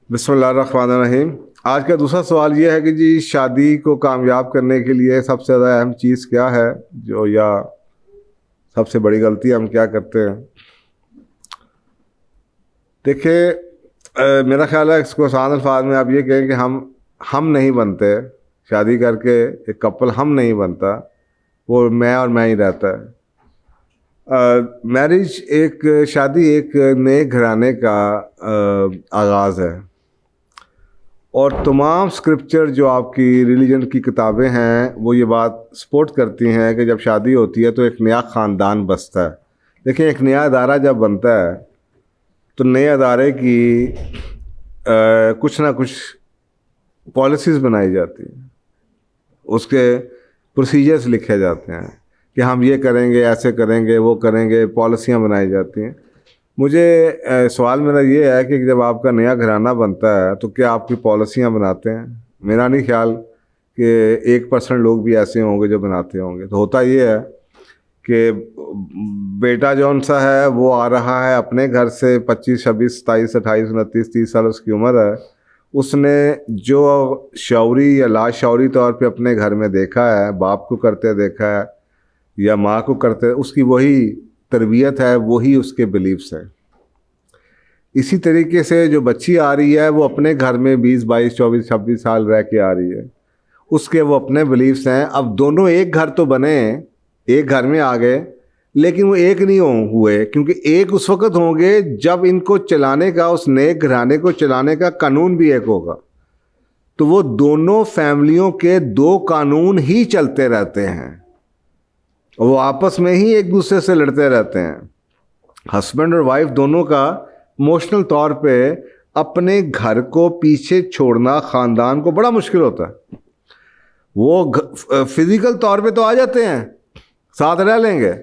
बिस्मिल्लाहिर्रहमानिर्रहीम। आज का दूसरा सवाल ये है कि जी शादी को कामयाब करने के लिए सबसे ज़्यादा अहम चीज़ क्या है, जो या सबसे बड़ी गलती हम क्या करते हैं। देखिए, मेरा ख्याल है इसको आसान अल्फाज में आप ये कहें कि हम नहीं बनते। शादी करके एक कपल हम नहीं बनता, वो मैं और मैं ही रहता है। मैरिज शादी एक नए घराने का आगाज़ है, और तमाम स्क्रिप्चर जो आपकी रिलीजन की किताबें हैं वो ये बात सपोर्ट करती हैं कि जब शादी होती है तो एक नया ख़ानदान बसता है। देखिए, एक नया अदारा जब बनता है तो नए अदारे की कुछ ना कुछ पॉलिसीज़ बनाई जाती हैं, उसके प्रोसीजर्स लिखे जाते हैं कि हम ये करेंगे, ऐसे करेंगे, वो करेंगे, पॉलिसियाँ बनाई जाती हैं। मुझे सवाल मेरा ये है कि जब आपका नया घराना बनता है तो क्या आपकी पॉलिसियाँ बनाते हैं? मेरा नहीं ख्याल कि 1% लोग भी ऐसे होंगे जो बनाते होंगे। तो होता ये है कि बेटा जौन सा है वो आ रहा है अपने घर से, 25, 26, 27, 28, 29, 30 साल उसकी उम्र है। उसने जो शौरी या लाशौरी तौर पे अपने घर में देखा है, बाप को करते देखा है या माँ को करते, उसकी वही तरबियत है, वही उसके बिलीव्स हैं। इसी तरीके से जो बच्ची आ रही है वो अपने घर में 20, 22, 24, 26 साल रह के आ रही है, उसके वो अपने बिलीव्स हैं। अब दोनों एक घर तो बने, एक घर में आ गए, लेकिन वो एक नहीं हुए, क्योंकि एक उस वक्त होंगे जब इनको चलाने का, उस नए घराने को चलाने का कानून भी एक होगा। तो वो दोनों फैमिलियों के दो कानून ही चलते रहते हैं, वो आपस में ही एक दूसरे से लड़ते रहते हैं। हस्बैंड और वाइफ दोनों का इमोशनल तौर पे अपने घर को पीछे छोड़ना ख़ानदान को बड़ा मुश्किल होता है। वो फिजिकल तौर पे तो आ जाते हैं, साथ रह लेंगे,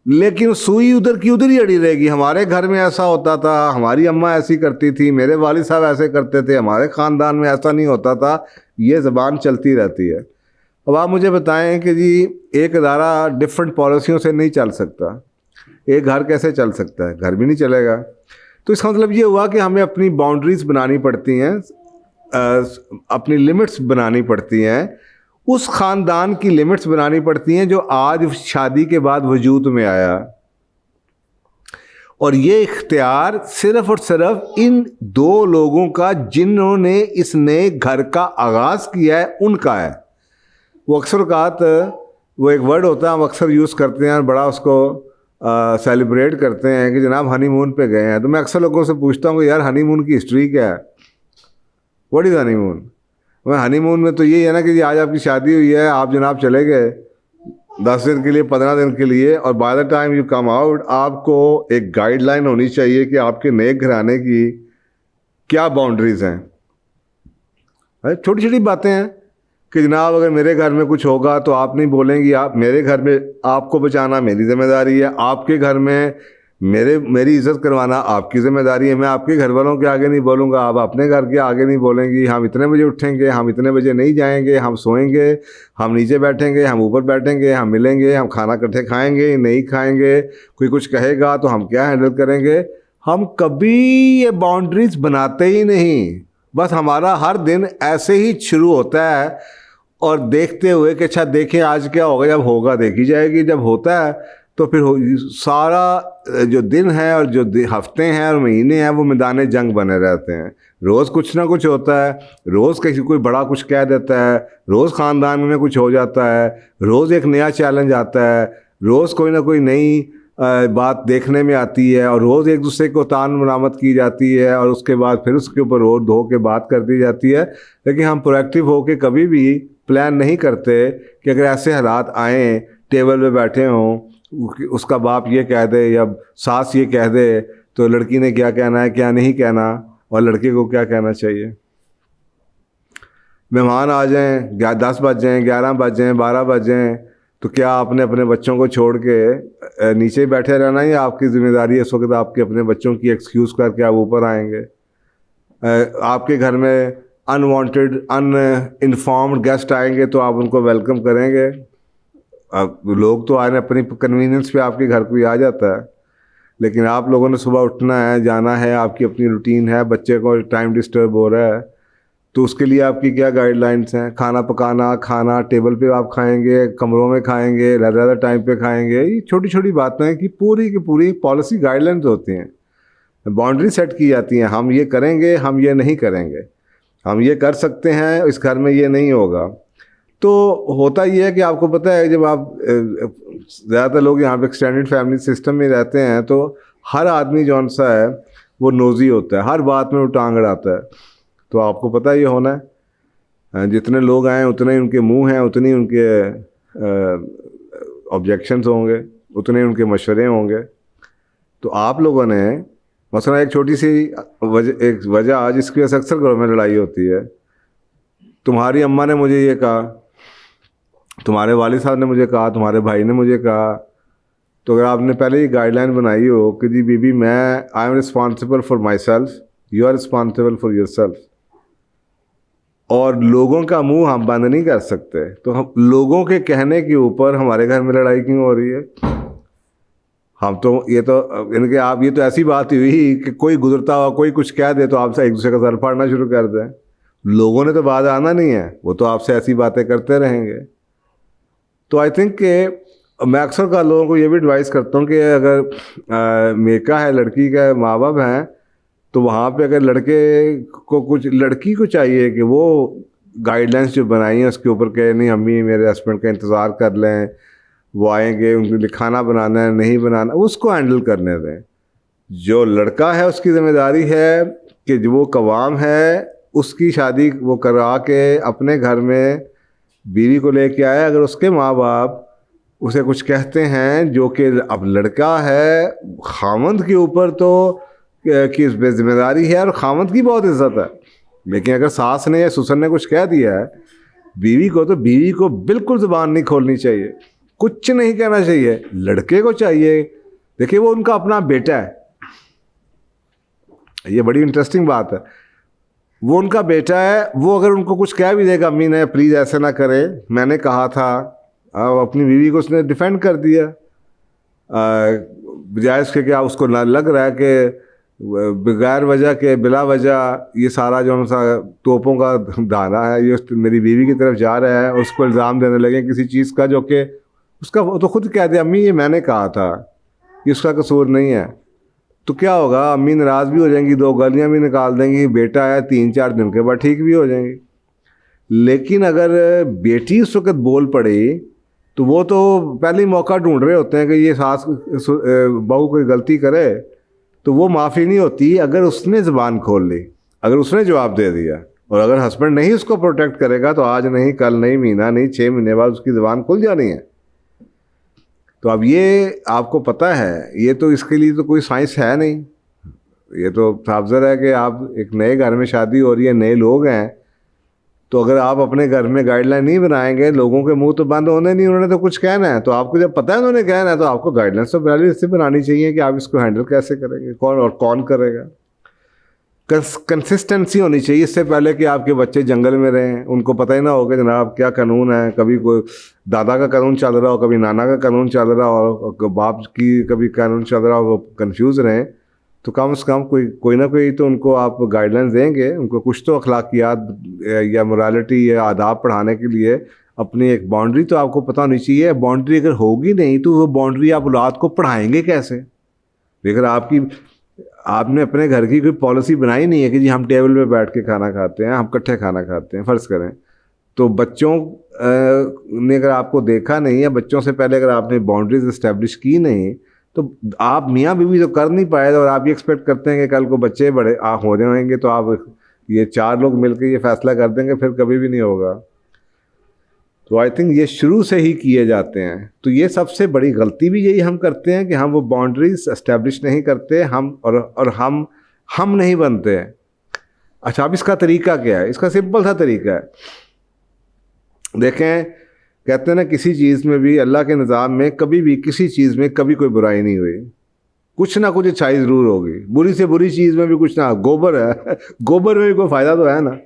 लेकिन सुई उधर की उधर ही अड़ी रहेगी। हमारे घर में ऐसा होता था, हमारी अम्मा ऐसी करती थी, मेरे वालिद साहब ऐसे करते थे, हमारे ख़ानदान में ऐसा नहीं होता था। ये ज़बान चलती रहती है। अब आप मुझे बताएं कि जी एक अदारा डिफरेंट पॉलिसियों से नहीं चल सकता, एक घर कैसे चल सकता है? घर भी नहीं चलेगा। तो इसका मतलब ये हुआ कि हमें अपनी बाउंड्रीज बनानी पड़ती हैं, अपनी लिमिट्स बनानी पड़ती हैं, उस ख़ानदान की लिमिट्स बनानी पड़ती हैं जो आज शादी के बाद वजूद में आया। और ये इख्तियार सिर्फ और सिर्फ इन दो लोगों का जिन्होंने इस नए घर का आगाज़ किया है, उनका है। वो अक्सर औक़ात वो एक वर्ड होता है हम अक्सर यूज़ करते हैं, बड़ा उसको सेलिब्रेट करते हैं कि जनाब हनीमून पे गए हैं। तो मैं अक्सर लोगों से पूछता हूँ कि यार हनीमून की हिस्ट्री क्या है? What is honeymoon? मैं हनीमून में तो यही है ना कि जी आज आपकी शादी हुई है, आप जनाब चले गए 10 दिन के लिए, 15 दिन के लिए, और by the time you come out आपको एक गाइडलाइन होनी चाहिए कि आपके नए घराने की क्या बाउंड्रीज़ हैं। छोटी छोटी बातें हैं कि जनाब अगर मेरे घर में कुछ होगा तो आप नहीं बोलेंगी, आप मेरे घर में आपको बचाना मेरी जिम्मेदारी है, आपके घर में मेरी इज़्ज़त करवाना आपकी ज़िम्मेदारी है। मैं आपके घर वालों के आगे नहीं बोलूँगा, आप अपने घर के आगे नहीं बोलेंगी। हम इतने बजे उठेंगे, हम इतने बजे नहीं जाएंगे, हम सोएंगे, हम नीचे बैठेंगे, हम ऊपर बैठेंगे, हम मिलेंगे, हम खाना इकट्ठे खाएंगे नहीं खाएंगे, कोई कुछ कहेगा तो हम क्या हैंडल करेंगे। हम कभी ये बाउंड्रीज बनाते ही नहीं, बस हमारा हर दिन ऐसे ही शुरू होता है और देखते हुए कि अच्छा देखें आज क्या होगा, जब होगा देखी जाएगी। जब होता है तो फिर सारा जो दिन है और जो हफ्ते हैं और महीने हैं वो मैदान जंग बने रहते हैं। रोज़ कुछ ना कुछ होता है, रोज़ किसी कोई बड़ा कुछ कह देता है, रोज़ ख़ानदान में कुछ हो जाता है, रोज़ एक नया चैलेंज आता है, रोज़ कोई ना कोई नई बात देखने में आती है, और रोज़ एक दूसरे को तान मरामत की जाती है, और उसके बाद फिर उसके ऊपर रोड धो के बात कर दी जाती है। लेकिन हम प्रोएक्टिव होकर कभी भी प्लान नहीं करते कि अगर ऐसे हालात आएँ, टेबल पे बैठे हों, उसका बाप ये कह दे या सास ये कह दे तो लड़की ने क्या कहना है, क्या नहीं कहना, और लड़के को क्या कहना चाहिए। मेहमान आ जाएं, 10 बज जाएँ, 11 बज जाएँ, 12 बज जाएँ, तो क्या आपने अपने बच्चों को छोड़ के नीचे बैठे रहना, या आपकी ज़िम्मेदारी है इस वक्त आपके अपने बच्चों की एक्सक्यूज़ करके आप ऊपर आएंगे? आपके घर में अनवांटेड अनइन्फॉर्म्ड गेस्ट आएंगे तो आप उनको वेलकम करेंगे? अब लोग तो आने अपनी कन्वीनियंस पे आपके घर कोई आ जाता है। लेकिन आप लोगों ने सुबह उठना है, जाना है, आपकी अपनी रूटीन है, बच्चे को टाइम डिस्टर्ब हो रहा है, तो उसके लिए आपकी क्या गाइडलाइंस हैं? खाना पकाना, खाना टेबल पे आप खाएंगे, कमरों में खाएंगे, ज़्यादा टाइम पे खाएंगे, ये छोटी छोटी बातें हैं कि पूरी की पूरी पॉलिसी गाइडलाइंस होती हैं, बाउंड्री सेट की जाती हैं। हम ये करेंगे, हम ये नहीं करेंगे, हम ये कर सकते हैं, इस घर में ये नहीं होगा। तो होता ये है कि आपको पता है, जब आप ज़्यादातर लोग यहाँ पे एक्सटेंडेड फैमिली सिस्टम में रहते हैं, तो हर आदमी जौन सा है वो नोज़ी होता है, हर बात में वो टांग अड़ाता है। तो आपको पता ये होना है, जितने लोग आए उतने ही उनके मुंह हैं, उतनी उनके ऑब्जेक्शंस होंगे, उतने उनके मशवरे होंगे। तो आप लोगों ने मसला, एक छोटी सी एक वजह जिसकी वजह से अक्सर घरों में लड़ाई होती है, तुम्हारी अम्मा ने मुझे ये कहा, तुम्हारे वालिद साहब ने मुझे कहा, तुम्हारे भाई ने मुझे कहा। तो अगर आपने पहले ही गाइडलाइन बनाई हो कि जी बीबी, मैं I am responsible for myself, you are responsible for yourself, और लोगों का मुंह हम बंद नहीं कर सकते, तो हम लोगों के कहने के ऊपर हमारे घर में लड़ाई क्यों हो रही है? हम तो ये तो इनके आप ये तो ऐसी बात हुई कि कोई गुजरता हुआ कोई कुछ कह दे तो आपसे एक दूसरे का सर फाड़ना शुरू कर दें। लोगों ने तो बात आना नहीं है, वो तो आपसे ऐसी बातें करते रहेंगे। तो आई थिंक कि मैं अक्सर का लोगों को ये भी एडवाइस करता हूँ कि अगर मेका है, लड़की का माँ बाप हैं, तो वहाँ पे अगर लड़की को चाहिए कि वो गाइडलाइंस जो बनाई हैं उसके ऊपर कहे नहीं अम्मी मेरे हस्बैंड का इंतज़ार कर लें, वो आएंगे, उनके लिए खाना बनाना है नहीं बनाना, उसको हैंडल करने दें। जो लड़का है उसकी ज़िम्मेदारी है कि जो वो कवाम है उसकी शादी वो करा के अपने घर में बीवी को लेके आए। अगर उसके माँ बाप उसे कुछ कहते हैं जो कि अब लड़का है, खामंद के ऊपर तो की जिम्मेदारी है और खामंद की बहुत इज्जत है, लेकिन अगर सास ने या ससुर ने कुछ कह दिया है बीवी को, तो बीवी को बिल्कुल ज़ुबान नहीं खोलनी चाहिए, कुछ नहीं कहना चाहिए। लड़के को चाहिए, देखिए वो उनका अपना बेटा है, ये बड़ी इंटरेस्टिंग बात है, वो उनका बेटा है। वो अगर उनको कुछ कह भी देगा, अम्मी ने प्लीज़ ऐसे ना करें, मैंने कहा था, अपनी बीवी को उसने डिफेंड कर दिया, बजाय इसके क्या उसको लग रहा है कि बगैर वजह के बिला वजह ये सारा जो सा तोपों का दाना है ये मेरी बीवी की तरफ जा रहा है, उसको इल्ज़ाम देने लगे किसी चीज़ का जो कि उसका तो खुद कह दे अम्मी ये मैंने कहा था, ये उसका कसूर नहीं है। तो क्या होगा, अम्मी नाराज़ भी हो जाएंगी, दो गालियाँ भी निकाल देंगी, बेटा है 3-4 दिन के बाद ठीक भी हो जाएंगी। लेकिन अगर बेटी उस वक्त बोल पड़ी तो वो तो पहले ही मौका ढूंढ रहे होते हैं कि ये सास बहू कोई गलती करे तो वो माफ़ी नहीं होती अगर उसने ज़बान खोल ली, अगर उसने जवाब दे दिया। और अगर हस्बैंड नहीं उसको प्रोटेक्ट करेगा तो आज नहीं, कल नहीं, महीना नहीं, 6 महीने बाद उसकी ज़बान खुल जानी है। तो अब ये आपको पता है, ये तो इसके लिए तो कोई साइंस है नहीं, ये तो साफ है कि आप एक नए घर में शादी हो रही है, नए लोग हैं, तो अगर आप अपने घर में गाइडलाइन नहीं बनाएंगे, लोगों के मुंह तो बंद होने नहीं, उन्होंने तो कुछ कहना है, तो आपको जब पता है उन्होंने कहना है तो आपको गाइडलाइंस तो पहले इससे बनानी चाहिए कि आप इसको हैंडल कैसे करेंगे, कौन और कौन करेगा। कंसिस्टेंसी होनी चाहिए इससे पहले कि आपके बच्चे जंगल में रहें, उनको पता ही ना हो कि जनाब क्या कानून है, कभी कोई दादा का कानून चल रहा हो, कभी नाना का कानून चल रहा हो, और बाप की कभी कानून चल रहा हो, वो कंफ्यूज रहें। तो कम से कम कोई ना कोई तो उनको आप गाइडलाइंस देंगे, उनको कुछ तो अखलाकियात या मोरालिटी या आदाब पढ़ाने के लिए अपनी एक बाउंड्री तो आपको पता होनी चाहिए। बाउंड्री अगर होगी नहीं तो वो बाउंड्री आप औलाद को पढ़ाएंगे कैसे? अगर आपने अपने घर की कोई पॉलिसी बनाई नहीं है कि जी हम टेबल पे बैठ के खाना खाते हैं, हम इकट्ठे खाना खाते हैं, फ़र्ज़ करें, तो बच्चों ने अगर आपको देखा नहीं है, बच्चों से पहले अगर आपने बाउंड्रीज इस्टेब्लिश की नहीं, तो आप मियाँ बीवी तो कर नहीं पाए, और आप ये एक्सपेक्ट करते हैं कि कल को बच्चे बड़े हो जाएंगे तो आप ये 4 लोग मिलकर ये फैसला कर देंगे, फिर कभी भी नहीं होगा। तो आई थिंक ये शुरू से ही किए जाते हैं। तो ये सबसे बड़ी गलती भी यही हम करते हैं कि हम वो बाउंड्रीज एस्टेब्लिश नहीं करते, हम नहीं बनते हैं। अच्छा, अब इसका तरीका क्या है? इसका सिंपल सा तरीका है, देखें, कहते हैं ना किसी चीज़ में भी, अल्लाह के निज़ाम में कभी भी किसी चीज़ में कभी कोई बुराई नहीं हुई, कुछ ना कुछ अच्छाई ज़रूर होगी, बुरी से बुरी चीज़ में भी कुछ ना, गोबर है गोबर में भी कोई फ़ायदा तो है ना।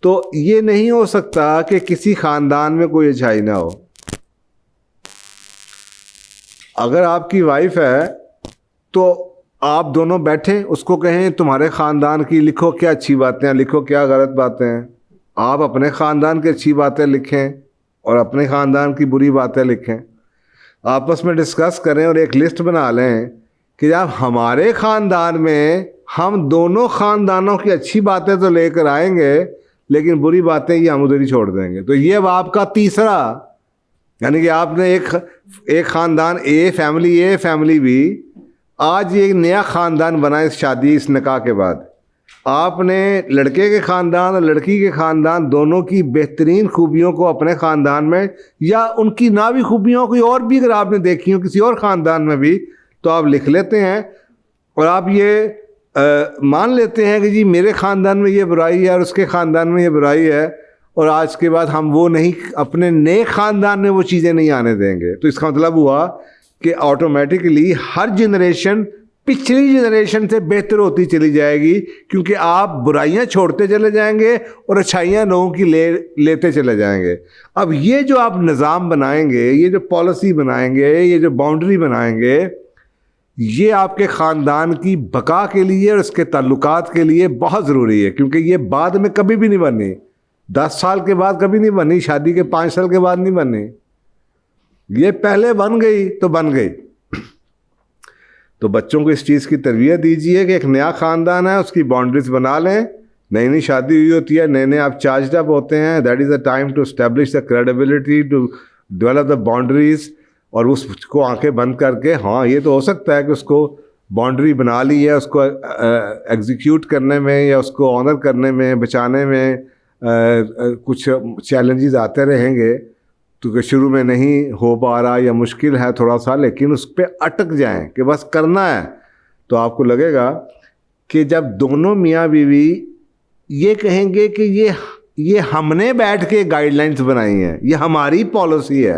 तो ये नहीं हो सकता कि किसी ख़ानदान में कोई अच्छाई ना हो। अगर आपकी वाइफ है तो आप दोनों बैठें, उसको कहें तुम्हारे ख़ानदान की लिखो क्या अच्छी बातें हैं, लिखो क्या गलत बातें हैं। आप अपने ख़ानदान की अच्छी बातें लिखें और अपने ख़ानदान की बुरी बातें लिखें, आपस में डिस्कस करें और एक लिस्ट बना लें कि जब हमारे ख़ानदान में हम दोनों ख़ानदानों की अच्छी बातें तो लेकर आएंगे, लेकिन बुरी बातें ये हम उधर ही छोड़ देंगे। तो ये अब आपका तीसरा, यानी कि आपने एक ख़ानदान ए फैमिली बी, आज ये एक नया ख़ानदान बना इस शादी, इस निकाह के बाद। आपने लड़के के ख़ानदान और लड़की के ख़ानदान दोनों की बेहतरीन खूबियों को अपने ख़ानदान में, या उनकी ना भी खूबियों कोई और भी अगर आपने देखी हो किसी और ख़ानदान में भी, तो आप लिख लेते हैं और आप ये मान लेते हैं कि जी मेरे ख़ानदान में ये बुराई है और उसके ख़ानदान में ये बुराई है, और आज के बाद हम वो नहीं, अपने नए ख़ानदान में वो चीज़ें नहीं आने देंगे। तो इसका मतलब हुआ कि ऑटोमेटिकली हर जनरेशन पिछली जनरेशन से बेहतर होती चली जाएगी, क्योंकि आप बुराइयां छोड़ते चले जाएंगे और अच्छाइयां लोगों की लेते चले जाएंगे। अब ये जो आप निज़ाम बनाएंगे, ये जो पॉलिसी बनाएंगे, ये जो बाउंड्री बनाएंगे, ये आपके ख़ानदान की बका के लिए और उसके ताल्लुकात के लिए बहुत ज़रूरी है, क्योंकि ये बाद में कभी भी नहीं बनी, 10 साल के बाद कभी नहीं बनी, शादी के 5 साल के बाद नहीं बनी, ये पहले बन गई तो बन गई। तो बच्चों को इस चीज़ की तरबियत दीजिए कि एक नया ख़ानदान है, उसकी बाउंड्रीज बना लें। नई नई शादी हुई होती है, नए नए आप चार्ज अप होते हैं, that is the time to establish the credibility, to develop the boundaries, और उसको आंखें बंद करके, हाँ ये तो हो सकता है कि उसको बाउंड्री बना ली है, उसको एग्जीक्यूट करने में या उसको ऑनर करने में, बचाने में कुछ चैलेंजेस आते रहेंगे, तो शुरू में नहीं हो पा रहा या मुश्किल है थोड़ा सा, लेकिन उस पर अटक जाएं कि बस करना है। तो आपको लगेगा कि जब दोनों मियाँ बीवी ये कहेंगे कि ये हमने बैठ के गाइडलाइंस बनाई हैं, ये हमारी पॉलिसी है,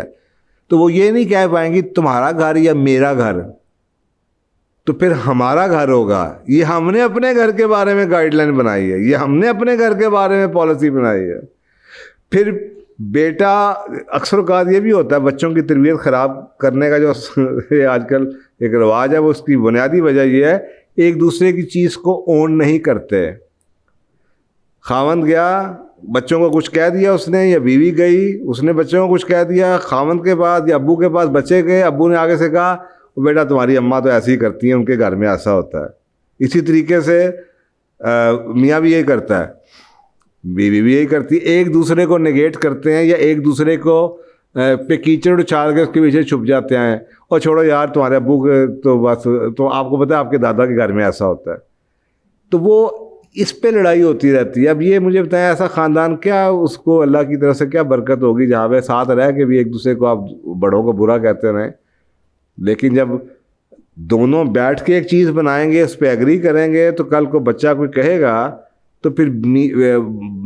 तो वो ये नहीं कह पाएंगी तुम्हारा घर या मेरा घर, तो फिर हमारा घर होगा, ये हमने अपने घर के बारे में गाइडलाइन बनाई है, ये हमने अपने घर के बारे में पॉलिसी बनाई है। फिर बेटा, अक्सर औक़ात ये भी होता है बच्चों की तरबियत ख़राब करने का जो आजकल एक रवाज है, वो उसकी बुनियादी वजह ये है, एक दूसरे की चीज़ को ओन नहीं करते। खावंद गया, बच्चों को कुछ कह दिया उसने, या बीवी गई, उसने बच्चों को कुछ कह दिया, खावंद के बाद या अब्बू के पास बच्चे गए, अब्बू ने आगे से कहा बेटा तुम्हारी अम्मा तो ऐसे ही करती हैं, उनके घर में ऐसा होता है। इसी तरीके से मियाँ भी यही करता है, बीवी भी यही करती है, एक दूसरे को नेगेट करते हैं या एक दूसरे को पे कीचड़ उछाल के उसके पीछे छुप जाते हैं, और छोड़ो यार तुम्हारे अब्बू के तो बस, तो आपको पता है आपके दादा के घर में ऐसा होता है। तो वो इस पे लड़ाई होती रहती है। अब ये मुझे बताएं, ऐसा ख़ानदान क्या, उसको अल्लाह की तरफ से क्या बरकत होगी जहाँ पे साथ रह के भी एक दूसरे को आप बड़ों को बुरा कहते रहें। लेकिन जब दोनों बैठ के एक चीज़ बनाएंगे, उस पर एग्री करेंगे, तो कल को बच्चा कोई कहेगा तो फिर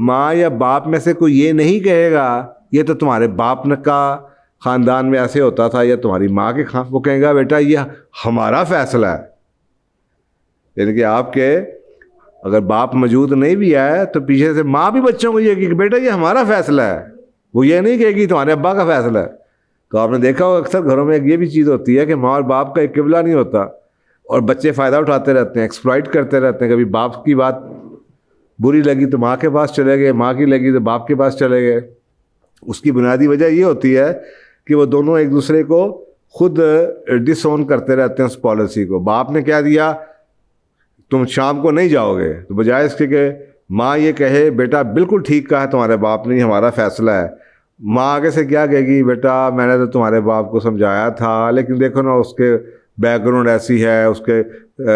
माँ या बाप में से कोई ये नहीं कहेगा ये तो तुम्हारे बाप न का ख़ानदान में ऐसे होता था, या तुम्हारी माँ के वो कहेगा बेटा ये हमारा फ़ैसला है। यानी कि आपके अगर बाप मौजूद नहीं भी आए तो पीछे से माँ भी बच्चों को ये कि बेटा ये हमारा फ़ैसला है, वो ये नहीं कहेगी तुम्हारे अब्बा का फ़ैसला है। तो आपने देखा हो अक्सर घरों में ये भी चीज़ होती है कि माँ और बाप का एक किबला नहीं होता, और बच्चे फ़ायदा उठाते रहते हैं, एक्सप्लॉइट करते रहते हैं। कभी बाप की बात बुरी लगी तो माँ के पास चले गए, माँ की लगी तो बाप के पास चले गए। उसकी बुनियादी वजह ये होती है कि वो दोनों एक दूसरे को खुद डिसओन करते रहते हैं उस पॉलिसी को। बाप ने कह दिया तुम शाम को नहीं जाओगे, तो बजाय इसके कि माँ ये कहे बेटा बिल्कुल ठीक कहा है तुम्हारे बाप ने, हमारा फ़ैसला है, माँ आगे से क्या कहेगी बेटा मैंने तो तुम्हारे बाप को समझाया था, लेकिन देखो ना उसके बैकग्राउंड ऐसी है, उसके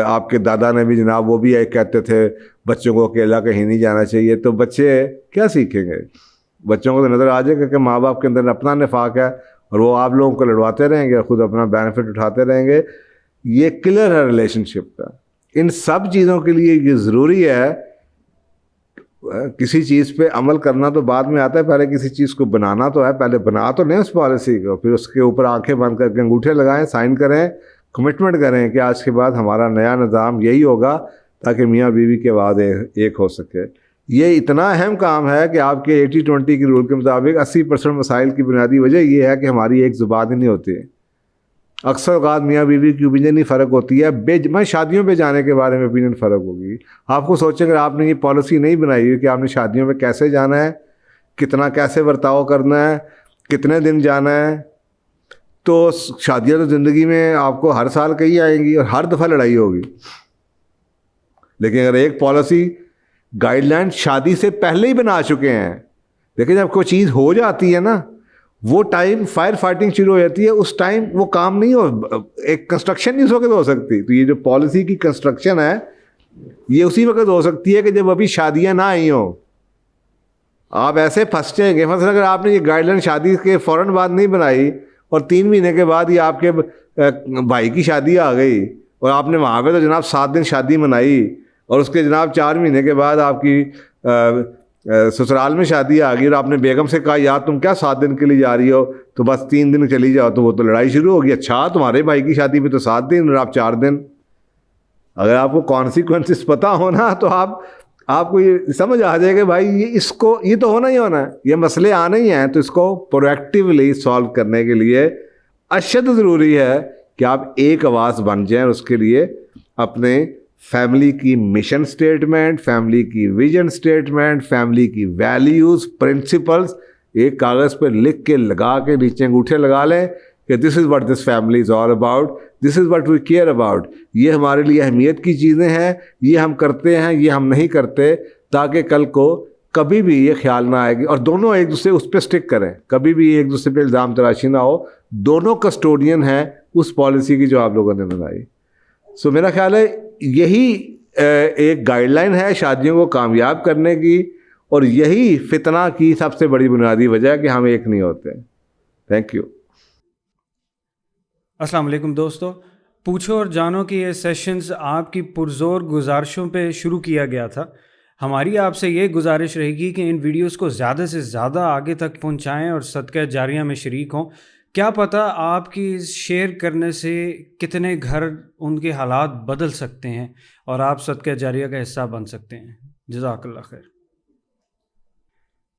आपके दादा ने भी जनाब वो भी एक कहते थे बच्चों को अकेला कहीं नहीं जाना चाहिए। तो बच्चे क्या सीखेंगे? बच्चों को तो नज़र आ जाएगा कि माँ बाप के अंदर अपना निफाक है और वो आप लोगों को लड़वाते रहेंगे, खुद अपना बेनिफिट उठाते रहेंगे। ये किलर है रिलेशनशिप का। इन सब चीज़ों के लिए ये ज़रूरी है, किसी चीज़ पे अमल करना तो बाद में आता है, पहले किसी चीज़ को बनाना तो है, पहले बना तो नहीं उस पॉलिसी को, फिर उसके ऊपर आंखें बंद करके अंगूठे लगाएं, साइन करें, कमिटमेंट करें कि आज के बाद हमारा नया निज़ाम यही होगा, ताकि मियाँ बीवी के बाद एक हो सके। ये इतना अहम काम है कि आपके 80-20 की रूल के मुताबिक 80% मसाइल की बुनियादी वजह ये है कि हमारी एक ज़ुबान ही नहीं होती। अक्सर औकात मियाँ बीवी की ओपिनियन ही फ़र्क होती है। मैं शादियों पे जाने के बारे में ओपिनियन फ़र्क होगी। आपको सोचें अगर आपने ये पॉलिसी नहीं बनाई है कि आपने शादियों पे कैसे जाना है, कितना कैसे बर्ताव करना है, कितने दिन जाना है, तो शादियाँ तो ज़िंदगी में आपको हर साल कहीं आएंगी और हर दफ़ा लड़ाई होगी। लेकिन अगर एक पॉलिसी गाइडलाइन शादी से पहले ही बना चुके हैं, देखिए जब कोई चीज़ हो जाती है ना, वो टाइम फायर फाइटिंग शुरू हो जाती है, उस टाइम वो काम नहीं हो, एक कंस्ट्रक्शन नहीं उस वक्त हो सकती। तो ये जो पॉलिसी की कंस्ट्रक्शन है ये उसी वक्त हो सकती है कि जब अभी शादियां ना आई हो। आप ऐसे फंस जाएंगे। मतलब अगर आपने ये गाइडलाइन शादी के फ़ौरन बाद नहीं बनाई और 3 महीने के बाद ही आपके भाई की शादी आ गई और आपने वहाँ पे तो जनाब 7 दिन शादी मनाई और उसके जनाब 4 महीने के बाद आपकी ससुराल में शादी आ गई और आपने बेगम से कहा यार तुम क्या 7 दिन के लिए जा रही हो, तो बस 3 दिन चली जाओ, तो वो तो लड़ाई शुरू होगी। अच्छा तुम्हारे भाई की शादी में तो 7 दिन और आप 4 दिन। अगर आपको कॉन्सिक्वेंसेस पता हो ना तो आपको ये समझ आ जाएगा भाई ये तो होना ही होना है, ये मसले आने ही हैं। तो इसको प्रोएक्टिवली सॉल्व करने के लिए अशद ज़रूरी है कि आप एक आवाज़ बन जाएं। उसके लिए अपने फैमिली की मिशन स्टेटमेंट, फैमिली की विजन स्टेटमेंट, फैमिली की वैल्यूज़, प्रिंसिपल्स एक कागज़ पर लिख के लगा के नीचे अंगूठे लगा लें कि this is what this family is all about, this is what we care about. ये हमारे लिए अहमियत की चीज़ें हैं, ये हम करते हैं, ये हम नहीं करते, ताकि कल को कभी भी ये ख्याल ना आएगी। और दोनों एक दूसरे उस पर स्टिक करें, कभी भी एक दूसरे पे इल्ज़ाम तराशी ना हो। दोनों कस्टोडियन हैं उस पॉलिसी की जो आप लोगों ने बनाई। सो मेरा ख्याल है यही एक गाइडलाइन है शादियों को कामयाब करने की, और यही फितना की सबसे बड़ी बुनियादी वजह है कि हम एक नहीं होते। Thank you. अस्सलाम वालेकुम दोस्तों, पूछो और जानो कि ये सेशंस आपकी पुरजोर गुजारिशों पे शुरू किया गया था। हमारी आपसे ये गुजारिश रहेगी कि इन वीडियोस को ज़्यादा से ज़्यादा आगे तक पहुंचाएं और सदका जारिया में शरीक हों। क्या पता आपकी शेयर करने से कितने घर उनके हालात बदल सकते हैं और आप सदका जारिया का हिस्सा बन सकते हैं। जज़ाकल्लाह खैर।